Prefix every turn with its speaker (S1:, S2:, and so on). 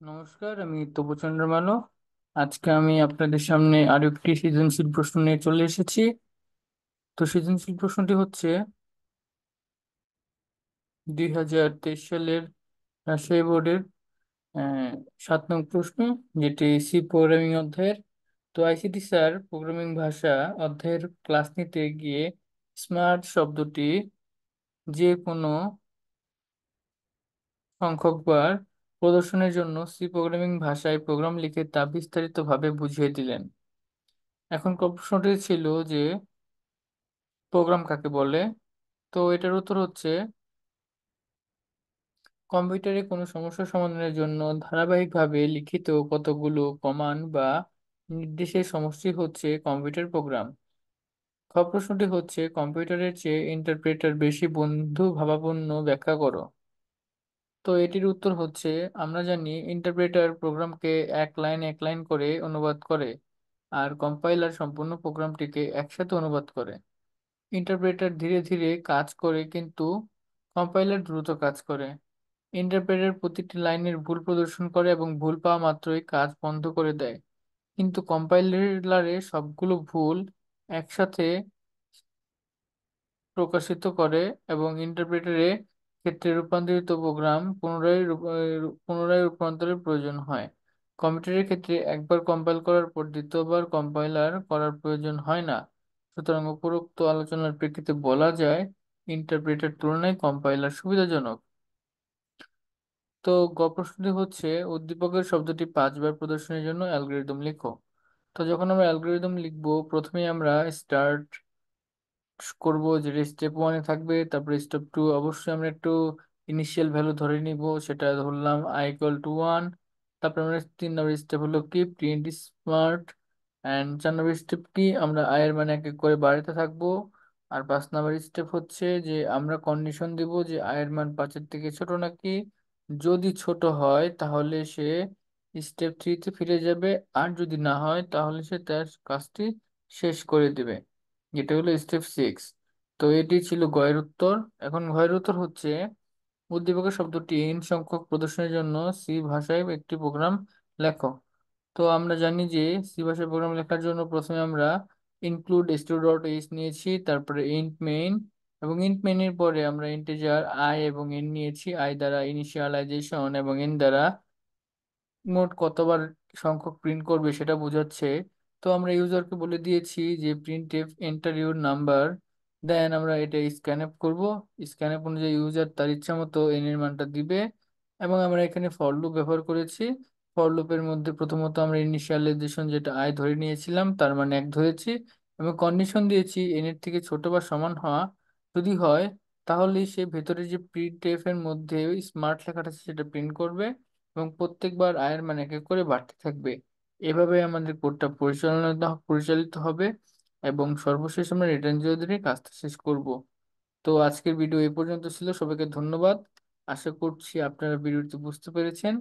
S1: নমস্কার, আমি তপচন্দ্র মালো। আজকে আমি আপনাদের সামনে আরো একটি সৃজনশীল প্রশ্ন নিয়ে চলে এসেছি। তো সৃজনশীল প্রশ্নটি হচ্ছে 2023 সালের রাজশাহী বোর্ডের আহ, 7 নং প্রশ্ন, যেটি সি প্রোগ্রামিং অধ্যায়ের। তো আইসিটি স্যার প্রোগ্রামিং ভাষা অধ্যায়ের ক্লাস নিতে গিয়ে স্মার্ট শব্দটি যে কোনো সংখ্যক বার প্রদর্শনের জন্য সি প্রোগ্রামিং ভাষায় প্রোগ্রাম লিখে তা বিস্তারিতভাবে বুঝিয়ে দিলেন। এখন প্রশ্নটি ছিল যে প্রোগ্রাম কাকে বলে। তো এটার উত্তর হচ্ছে, কম্পিউটারে কোনো সমস্যা সমাধানের জন্য ধারাবাহিকভাবে লিখিত কতগুলো কমান্ড বা নির্দেশের সমষ্টি হচ্ছে কম্পিউটার প্রোগ্রাম। খ প্রশ্নটি হচ্ছে, কম্পিউটারের চেয়ে ইন্টারপ্রেটার বেশি বন্ধু ভাবাপন্ন ব্যাখ্যা করো। তো এটির উত্তর হচ্ছে, আমরা জানি ইন্টারপ্রেটার প্রোগ্রামকে এক লাইন এক লাইন করে অনুবাদ করে, আর কম্পাইলার সম্পূর্ণ প্রোগ্রামটিকে একসাথে অনুবাদ করে। ইন্টারপ্রেটার ধীরে ধীরে কাজ করে, কিন্তু কম্পাইলার দ্রুত কাজ করে। ইন্টারপ্রেটার প্রতিটি লাইনের ভুল প্রদর্শন করে এবং ভুল পাওয়া মাত্রই কাজ বন্ধ করে দেয়, কিন্তু কম্পাইলারে সবগুলো ভুল একসাথে প্রকাশিত করে এবং ইন্টারপ্রেটারে ক্ষেত্রে রূপান্তরিত প্রোগ্রাম পুনরায় রূপান্তরের প্রয়োজন হয়। কম্পিউটারের ক্ষেত্রে একবার কম্পাইল করার পর দ্বিতীয়বার কম্পাইলার করার প্রয়োজন হয় না। সুতরাং উপরোক্ত আলোচনার প্রেক্ষিতে বলা যায় ইন্টারপ্রেটার তুলনায় কম্পাইলার সুবিধাজনক। তো গ প্রশ্নটি হচ্ছে, উদ্দীপকের শব্দটি 5 বার প্রদর্শনের জন্য অ্যালগরিদম লিখো। তো যখন আমরা অ্যালগরিদম লিখবো, প্রথমেই আমরা স্টার্ট করব, যেটা স্টেপ ওয়ানে থাকবে। তারপরে স্টেপ টু, অবশ্যই আমরা একটু ইনিশিয়াল ভ্যালু ধরে নিব, সেটা ধরলাম i = 1। তারপরে আমরা 3 নম্বর স্টেপ হলো কি print smart, and 4 number step কি আমরা i এর মানে এক এক করে বাড়াতে থাকবো। আর 5 নম্বর স্টেপ হচ্ছে যে আমরা কন্ডিশন দিব যে i এর মান 5-এর থেকে ছোট নাকি। যদি ছোট হয় তাহলে সে স্টেপ থ্রিতে ফিরে যাবে, আর যদি না হয় তাহলে সে তার কাজটি শেষ করে দেবে, যেটা হলো স্টেপ 6। তো এটি ছিল গয়ের উত্তর। এখন ঘয়ের উত্তর হচ্ছে, উদ্দীপকের শব্দটি ইন সংখ্যক প্রদর্শনের জন্য সি ভাষায় একটি প্রোগ্রাম লেখো। তো আমরা জানি যে সি ভাষায় প্রোগ্রাম লেখার জন্য প্রথমে আমরা ইনক্লুড std.h নিয়েছি, তারপরে ইন্ট মেইন, এবং ইন্ট মেইনের পরে আমরা ইন্টিজার আই এবং এন নিয়েছি। আই দ্বারা ইনিশিয়ালাইজেশন এবং এন দ্বারা মোট কতবার সংখ্যক প্রিন্ট করবে সেটা বোঝাচ্ছে। তো আমরা ইউজারকে বলে দিয়েছি যে print F enter your number, then আমরা এটা স্ক্যানএপ করব। স্ক্যানএপ অনুযায়ী ইউজার তার ইচ্ছা মতো এন এর মানটা দিবে। এবং আমরা এখানে ফর লুপ ব্যবহার করেছি। ফর লুপের মধ্যে প্রথমত আমরা ইনিশিয়ালাইজেশন যেটা আই ধরে নিয়েছিলাম তার মানে 1 ধরেছি, এবং কন্ডিশন দিয়েছি এন এর থেকে ছোট বা সমান হওয়া। যদি হয় তাহলে সে ভেতরে যে প্রিন্ট এফ এর মধ্যে স্মার্ট লেখাটা আছে সেটা প্রিন্ট করবে, এবং প্রত্যেকবার আয়ের মান এক এক করে বাড়তে থাকবে। এভাবে আমাদের কোডটা পরিচালিত হবে, এবং সর্বশেষ আমরা রিটার্ন জিরো দিয়ে কাজটা শেষ করব। তো আজকের ভিডিও এই পর্যন্ত ছিল। সবাইকে ধন্যবাদ। আশা করছি আপনারা ভিডিওটি বুঝতে পেরেছেন।